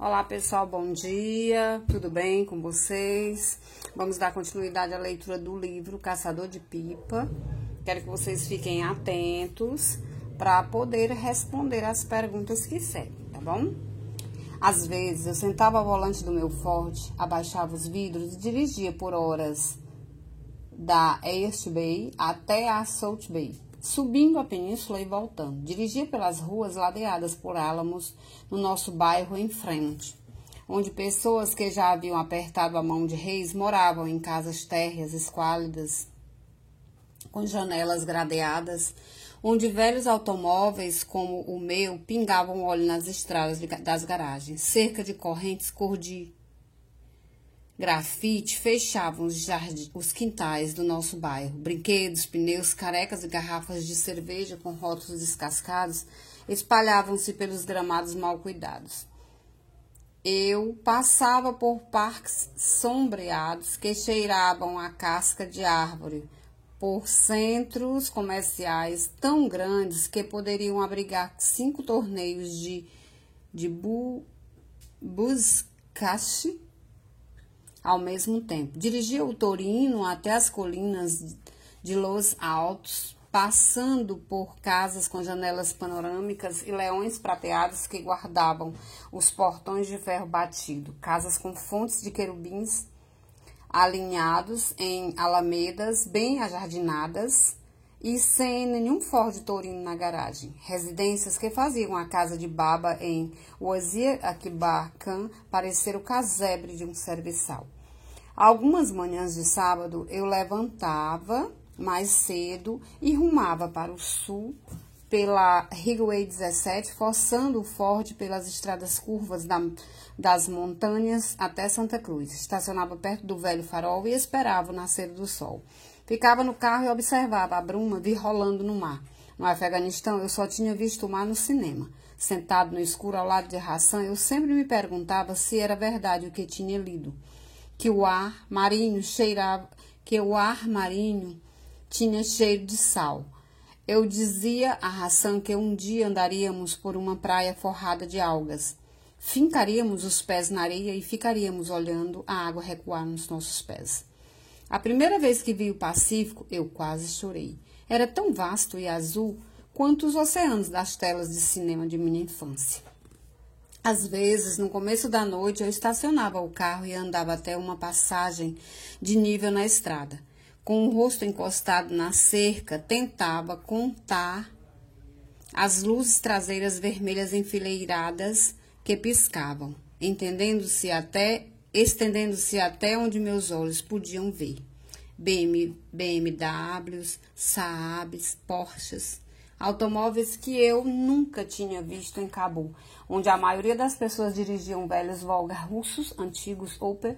Olá pessoal, bom dia, tudo bem com vocês? Vamos dar continuidade à leitura do livro Caçador de Pipa. Quero que vocês fiquem atentos para poder responder as perguntas que seguem, tá bom? Às vezes eu sentava ao volante do meu Ford, abaixava os vidros e dirigia por horas da East Bay até a South Bay, subindo a península e voltando. Dirigia pelas ruas ladeadas por álamos no nosso bairro em frente, onde pessoas que já haviam apertado a mão de reis moravam em casas térreas esquálidas, com janelas gradeadas, onde velhos automóveis como o meu pingavam óleo nas estradas das garagens. Cerca de correntes cor de grafite fechavam os quintais do nosso bairro. Brinquedos, pneus, carecas e garrafas de cerveja com rótulos descascados espalhavam-se pelos gramados mal cuidados. Eu passava por parques sombreados que cheiravam a casca de árvore, por centros comerciais tão grandes que poderiam abrigar 5 torneios de buscache ao mesmo tempo. Dirigia o Torino até as colinas de Los Altos, passando por casas com janelas panorâmicas e leões prateados que guardavam os portões de ferro batido, casas com fontes de querubins alinhados em alamedas bem ajardinadas e sem nenhum Ford Torino na garagem. Residências que faziam a casa de Baba em Wazir Akbar Khan parecer o casebre de um serviçal. Algumas manhãs de sábado eu levantava mais cedo e rumava para o sul pela Highway 17, forçando o Ford pelas estradas curvas das montanhas até Santa Cruz. Estacionava perto do velho farol e esperava o nascer do sol. Ficava no carro e observava a bruma vir rolando no mar. No Afeganistão, eu só tinha visto o mar no cinema. Sentado no escuro ao lado de Hassan, eu sempre me perguntava se era verdade o que tinha lido. Que o ar marinho tinha cheiro de sal. Eu dizia a Hassan que um dia andaríamos por uma praia forrada de algas. Fincaríamos os pés na areia e ficaríamos olhando a água recuar nos nossos pés. A primeira vez que vi o Pacífico, eu quase chorei. Era tão vasto e azul quanto os oceanos das telas de cinema de minha infância. Às vezes, no começo da noite, eu estacionava o carro e andava até uma passagem de nível na estrada. Com o rosto encostado na cerca, tentava contar as luzes traseiras vermelhas enfileiradas que piscavam, estendendo-se até onde meus olhos podiam ver. BMWs, Saabs, Porsches, automóveis que eu nunca tinha visto em Cabul, onde a maioria das pessoas dirigiam velhos Volga russos, antigos Opel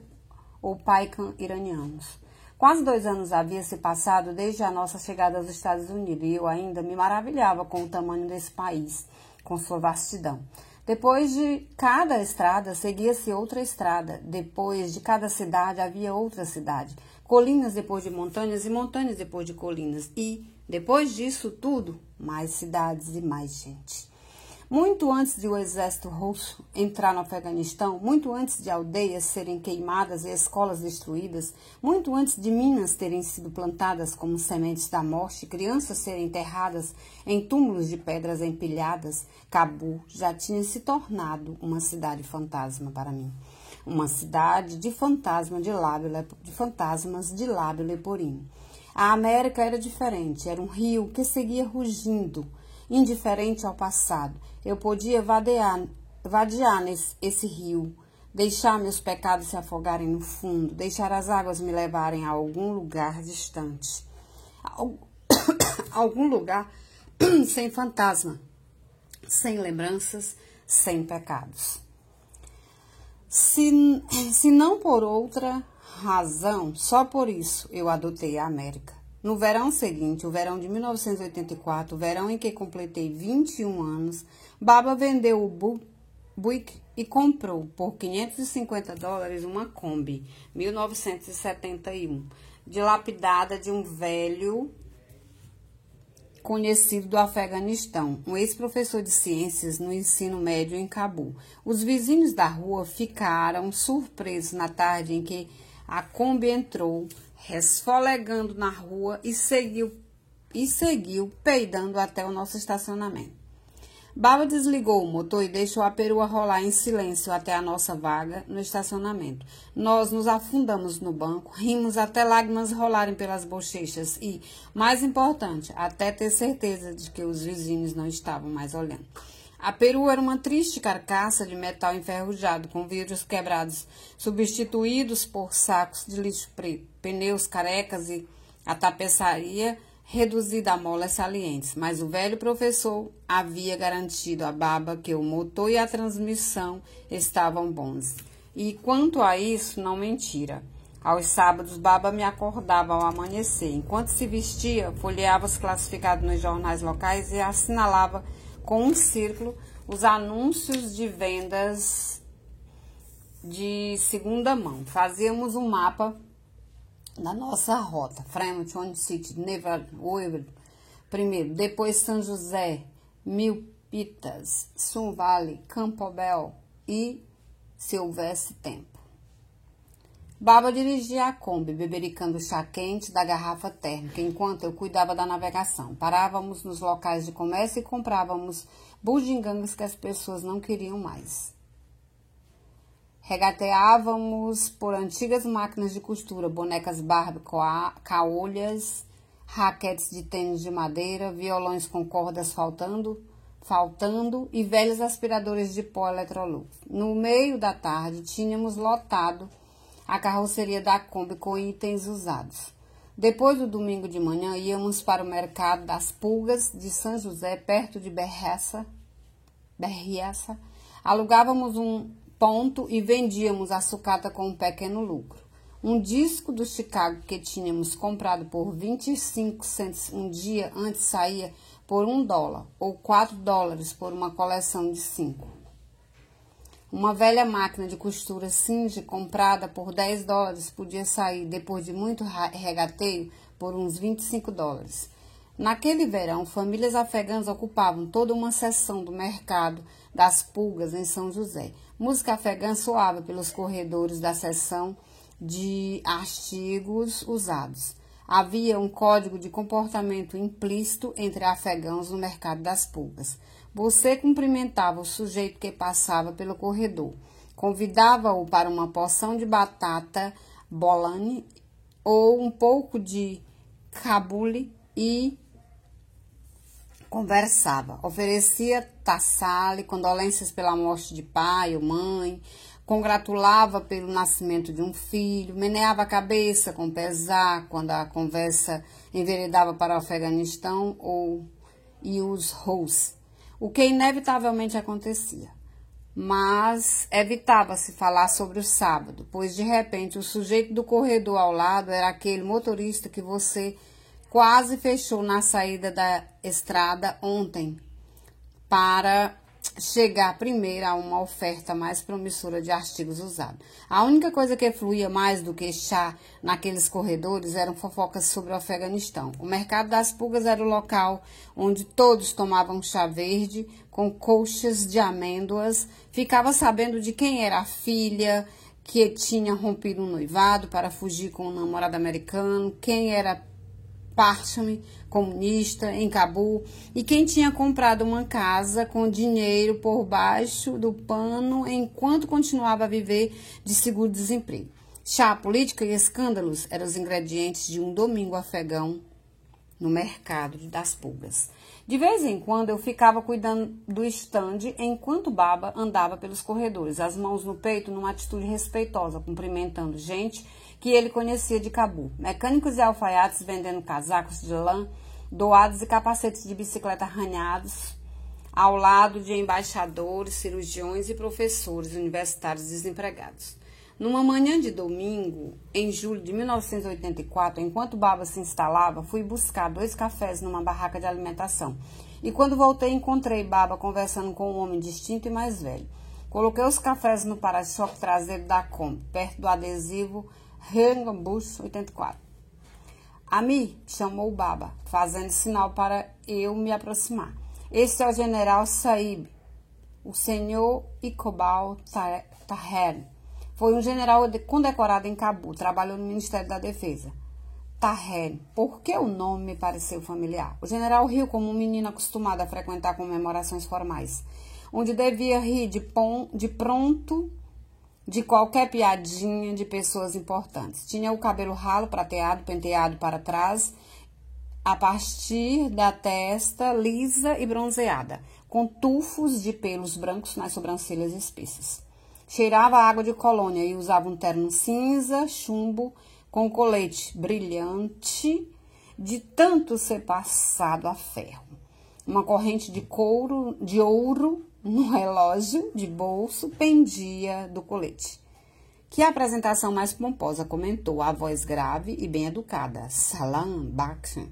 ou Paikan iranianos. Quase 2 anos havia se passado desde a nossa chegada aos Estados Unidos e eu ainda me maravilhava com o tamanho desse país, com sua vastidão. Depois de cada estrada, seguia-se outra estrada. Depois de cada cidade, havia outra cidade. Colinas depois de montanhas e montanhas depois de colinas. E, depois disso tudo, mais cidades e mais gente. Muito antes de o exército russo entrar no Afeganistão, muito antes de aldeias serem queimadas e escolas destruídas, muito antes de minas terem sido plantadas como sementes da morte, crianças serem enterradas em túmulos de pedras empilhadas, Cabul já tinha se tornado uma cidade fantasma para mim. Uma cidade de fantasmas de lábio leporino. A América era diferente, era um rio que seguia rugindo, indiferente ao passado. Eu podia vadear esse rio, deixar meus pecados se afogarem no fundo, deixar as águas me levarem a algum lugar distante. Algum lugar sem fantasma, sem lembranças, sem pecados. Se não por outra razão, só por isso eu adotei a América. No verão seguinte, o verão de 1984, o verão em que completei 21 anos, Baba vendeu o Buick e comprou por $550 uma Kombi 1971, dilapidada de um velho conhecido do Afeganistão, um ex-professor de ciências no ensino médio em Cabul. Os vizinhos da rua ficaram surpresos na tarde em que a Kombi entrou, resfolegando na rua e seguiu peidando até o nosso estacionamento. Baba desligou o motor e deixou a perua rolar em silêncio até a nossa vaga no estacionamento. Nós nos afundamos no banco, rimos até lágrimas rolarem pelas bochechas e, mais importante, até ter certeza de que os vizinhos não estavam mais olhando. A perua era uma triste carcaça de metal enferrujado, com vidros quebrados, substituídos por sacos de lixo preto, pneus carecas e a tapeçaria reduzida a molas salientes, mas o velho professor havia garantido a Baba que o motor e a transmissão estavam bons. E quanto a isso, não mentira. Aos sábados, Baba me acordava ao amanhecer. Enquanto se vestia, folheava os classificados nos jornais locais e assinalava com um círculo os anúncios de vendas de segunda mão. Fazíamos um mapa na nossa rota, Fremont, One City, Nevada, Waverly, primeiro, depois São José, Milpitas, Sun Valley, Campbell e, se houvesse tempo. Baba dirigia a Kombi, bebericando o chá quente da garrafa térmica, enquanto eu cuidava da navegação. Parávamos nos locais de comércio e comprávamos bugigangas que as pessoas não queriam mais. Regateávamos por antigas máquinas de costura, bonecas Barbie caolhas, raquetes de tênis de madeira, violões com cordas faltando e velhos aspiradores de pó Electrolux. No meio da tarde, tínhamos lotado a carroceria da Kombi com itens usados. Depois do domingo de manhã, íamos para o mercado das pulgas de São José, perto de Berriaça. Alugávamos um ponto e vendíamos a sucata com um pequeno lucro. Um disco do Chicago que tínhamos comprado por 25 cents um dia antes saía por $1 ou $4 por uma coleção de 5. Uma velha máquina de costura Singer comprada por $10 podia sair, depois de muito regateio, por uns $25. Naquele verão, famílias afegãs ocupavam toda uma seção do mercado das pulgas em São José. Música afegã soava pelos corredores da seção de artigos usados. Havia um código de comportamento implícito entre afegãos no mercado das pulgas. Você cumprimentava o sujeito que passava pelo corredor, convidava-o para uma porção de batata bolani ou um pouco de cabule e conversava, oferecia tassale, condolências pela morte de pai ou mãe, congratulava pelo nascimento de um filho, meneava a cabeça com pesar quando a conversa enveredava para o Afeganistão e os Rous, o que inevitavelmente acontecia. Mas evitava-se falar sobre o sábado, pois de repente o sujeito do corredor ao lado era aquele motorista que você quase fechou na saída da estrada ontem para chegar primeiro a uma oferta mais promissora de artigos usados. A única coisa que fluía mais do que chá naqueles corredores eram fofocas sobre o Afeganistão. O mercado das pulgas era o local onde todos tomavam chá verde com colchas de amêndoas, ficava sabendo de quem era a filha que tinha rompido um noivado para fugir com um namorado americano, quem era Parchame, comunista, em Cabul, e quem tinha comprado uma casa com dinheiro por baixo do pano enquanto continuava a viver de seguro-desemprego. Chá, política e escândalos eram os ingredientes de um domingo afegão no mercado das pulgas. De vez em quando eu ficava cuidando do estande enquanto Baba andava pelos corredores, as mãos no peito numa atitude respeitosa, cumprimentando gente que ele conhecia de Cabul. Mecânicos e alfaiates vendendo casacos de lã doados e capacetes de bicicleta arranhados, ao lado de embaixadores, cirurgiões e professores universitários desempregados. Numa manhã de domingo, em julho de 1984, enquanto Baba se instalava, fui buscar 2 cafés numa barraca de alimentação. E quando voltei, encontrei Baba conversando com um homem distinto e mais velho. Coloquei os cafés no para-choque traseiro da Kombi, perto do adesivo Bush 84. Ami, chamou Baba, fazendo sinal para eu me aproximar. Este é o general Saib, o senhor Iqbal Taher. Foi um general condecorado em Cabul, trabalhou no Ministério da Defesa. Taher, por que o nome me pareceu familiar? O general riu como um menino acostumado a frequentar comemorações formais, onde devia rir de pronto de qualquer piadinha de pessoas importantes. Tinha o cabelo ralo, prateado, penteado para trás, a partir da testa lisa e bronzeada, com tufos de pelos brancos nas sobrancelhas espessas. Cheirava a água de colônia e usava um terno cinza, chumbo, com colete brilhante de tanto ser passado a ferro. Uma corrente de ouro no relógio de bolso pendia do colete. Que apresentação mais pomposa, comentou a voz grave e bem educada. Salam, Bakhsh.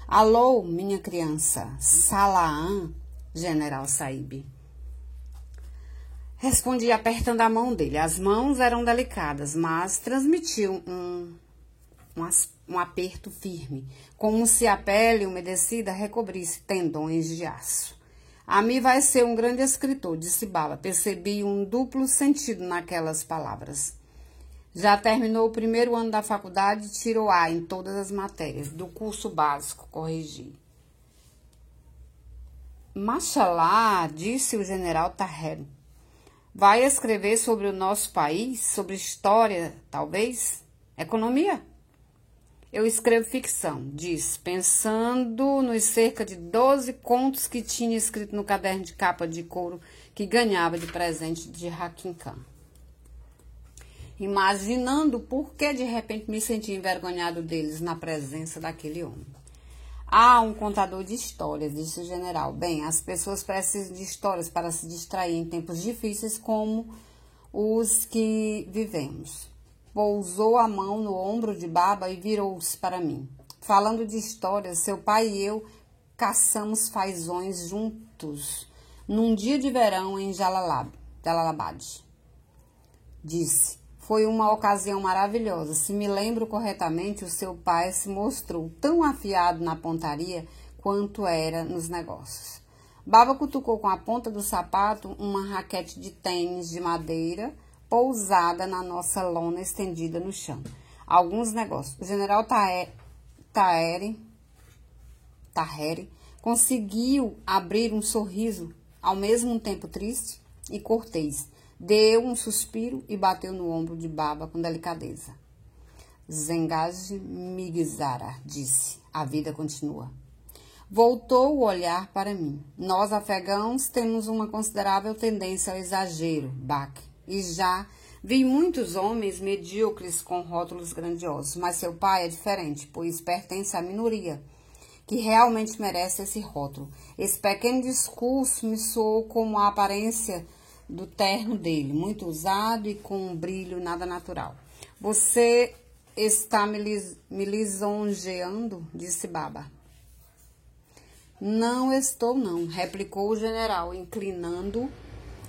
Alô, minha criança. Salam, general Saib. Respondi apertando a mão dele. As mãos eram delicadas, mas transmitiam um aperto firme, como se a pele umedecida recobrisse tendões de aço. Ami vai ser um grande escritor, disse Baba. Percebi um duplo sentido naquelas palavras. Já terminou o primeiro ano da faculdade e tirou A em todas as matérias. Do curso básico, corrigi. Mashallah, disse o general Taher. Vai escrever sobre o nosso país, sobre história, talvez? Economia? Eu escrevo ficção, disse, pensando nos cerca de 12 contos que tinha escrito no caderno de capa de couro que ganhava de presente de Hakim Khan. Imaginando por que de repente me senti envergonhado deles na presença daquele homem. Ah, um contador de histórias, disse o general. Bem, as pessoas precisam de histórias para se distrair em tempos difíceis como os que vivemos. Pousou a mão no ombro de Baba e virou-se para mim. Falando de histórias, seu pai e eu caçamos fazões juntos num dia de verão em Jalalabad. Disse, foi uma ocasião maravilhosa. Se me lembro corretamente, o seu pai se mostrou tão afiado na pontaria quanto era nos negócios. Baba cutucou com a ponta do sapato uma raquete de tênis de madeira pousada na nossa lona estendida no chão. Alguns negócios. O general Taher conseguiu abrir um sorriso, ao mesmo tempo triste e cortês. Deu um suspiro e bateu no ombro de Baba com delicadeza. Zengaj Migzara, disse. A vida continua. Voltou o olhar para mim. Nós, afegãos, temos uma considerável tendência ao exagero, Bach. E já vi muitos homens medíocres com rótulos grandiosos, mas seu pai é diferente, pois pertence à minoria, que realmente merece esse rótulo. Esse pequeno discurso me soou como a aparência do terno dele, muito usado e com um brilho nada natural. Você está me lisonjeando, disse Baba. Não estou, não, replicou o general, inclinando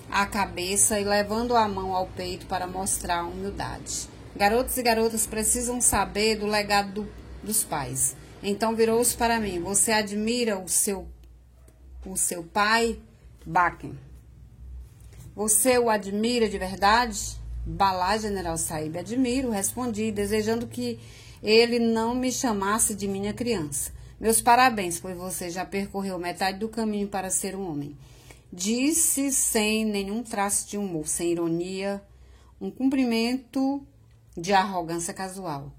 a cabeça e levando a mão ao peito para mostrar humildade. Garotos e garotas precisam saber do legado dos pais. Então virou-se para mim. Você admira o seu pai, Bakken? Você o admira de verdade? Balá, general Saib, admiro, respondi, desejando que ele não me chamasse de minha criança. Meus parabéns, pois você já percorreu metade do caminho para ser um homem. Disse sem nenhum traço de humor, sem ironia, um cumprimento de arrogância casual.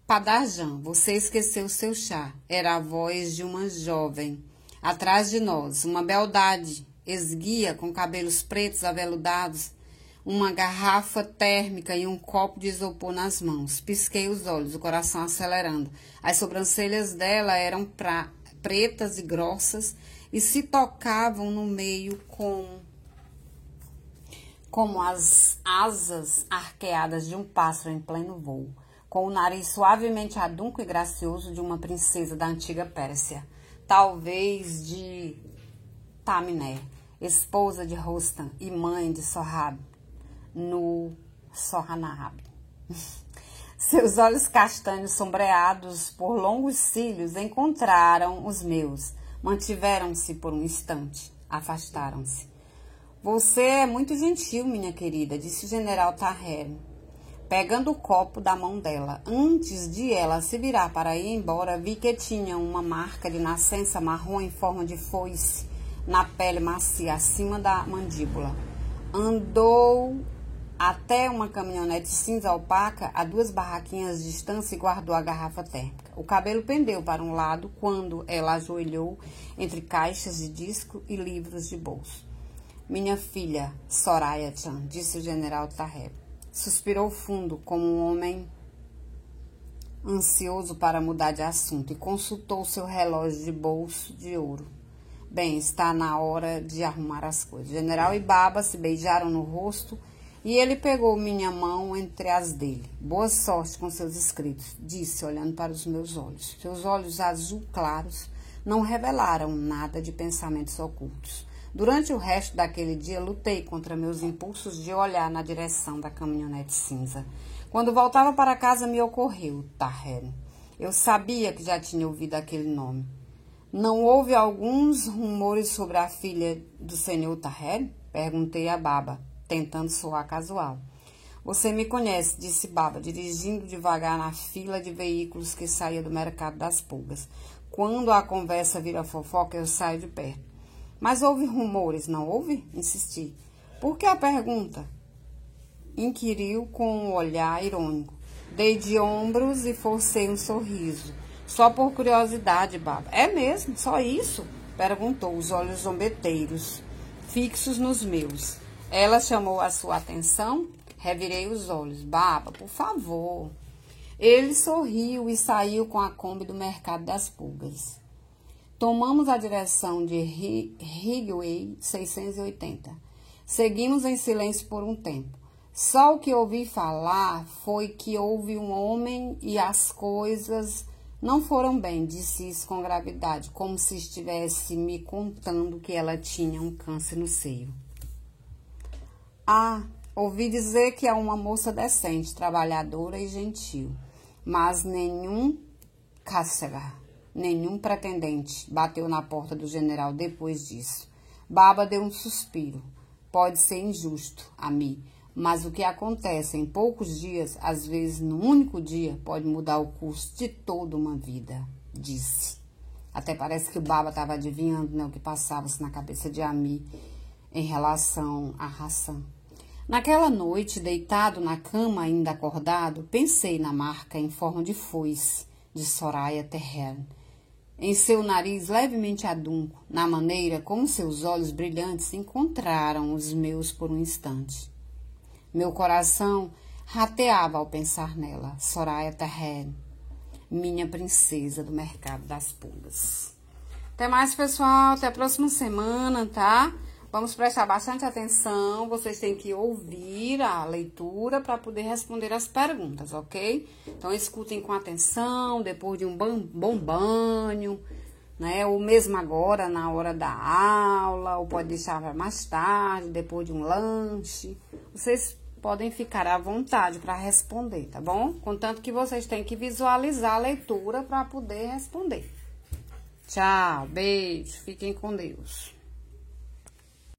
Padarjan, você esqueceu seu chá. Era a voz de uma jovem. Atrás de nós, uma beldade, esguia, com cabelos pretos aveludados, uma garrafa térmica e um copo de isopor nas mãos. Pisquei os olhos, o coração acelerando. As sobrancelhas dela eram pretas e grossas, e se tocavam no meio como as asas arqueadas de um pássaro em pleno voo, com o nariz suavemente adunco e gracioso de uma princesa da antiga Pérsia, talvez de Taminé, esposa de Rostam e mãe de Sohrab no Sohanahab. Seus olhos castanhos sombreados por longos cílios encontraram os meus. Mantiveram-se por um instante. Afastaram-se. Você é muito gentil, minha querida, disse o general Tahir, pegando o copo da mão dela. Antes de ela se virar para ir embora, vi que tinha uma marca de nascença marrom em forma de foice na pele macia acima da mandíbula. Andou até uma caminhonete cinza opaca a 2 barraquinhas de distância e guardou a garrafa térmica. O cabelo pendeu para um lado quando ela ajoelhou entre caixas de disco e livros de bolso. Minha filha, Soraya Chan, disse o general Tahir. Suspirou fundo, como um homem ansioso para mudar de assunto, e consultou seu relógio de bolso de ouro. Bem, está na hora de arrumar as coisas. O general e Baba se beijaram no rosto e ele pegou minha mão entre as dele. Boa sorte com seus escritos, disse, olhando para os meus olhos. Seus olhos azul claros não revelaram nada de pensamentos ocultos. Durante o resto daquele dia, lutei contra meus impulsos de olhar na direção da caminhonete cinza. Quando voltava para casa, me ocorreu Tahir. Eu sabia que já tinha ouvido aquele nome. Não houve alguns rumores sobre a filha do senhor Tahir? Perguntei a Baba, tentando soar casual. Você me conhece, disse Baba, dirigindo devagar na fila de veículos que saía do mercado das pulgas. Quando a conversa vira fofoca, eu saio de perto. Mas houve rumores, não houve? Insisti. Por que a pergunta? Inquiriu com um olhar irônico. Dei de ombros e forcei um sorriso. Só por curiosidade, Baba. É mesmo? Só isso? Perguntou, os olhos zombeteiros, fixos nos meus. Ela chamou a sua atenção? Revirei os olhos. Baba, por favor. Ele sorriu e saiu com a Kombi do mercado das pulgas. Tomamos a direção de Highway 680. Seguimos em silêncio por um tempo. Só o que ouvi falar foi que houve um homem e as coisas não foram bem, disse isso com gravidade, como se estivesse me contando que ela tinha um câncer no seio. Ah, ouvi dizer que é uma moça decente, trabalhadora e gentil, mas nenhum cáscara. Nenhum pretendente bateu na porta do general depois disso. Baba deu um suspiro. Pode ser injusto a mim, mas o que acontece em poucos dias, às vezes num único dia, pode mudar o curso de toda uma vida, disse. Até parece que o Baba estava adivinhando, né, o que passava-se na cabeça de Ami em relação a Hassan. Naquela noite, deitado na cama, ainda acordado, pensei na marca em forma de foice de Soraya Tahir. Em seu nariz levemente adunco, na maneira como seus olhos brilhantes encontraram os meus por um instante. Meu coração rateava ao pensar nela, Soraya Tahir, minha princesa do mercado das pulgas. Até mais, pessoal. Até a próxima semana, tá? Vamos prestar bastante atenção. Vocês têm que ouvir a leitura para poder responder as perguntas, ok? Então, escutem com atenção, depois de um bom banho, né? Ou mesmo agora, na hora da aula, ou pode deixar para mais tarde, depois de um lanche. Vocês podem ficar à vontade para responder, tá bom? Contanto que vocês têm que visualizar a leitura para poder responder. Tchau, beijo, fiquem com Deus.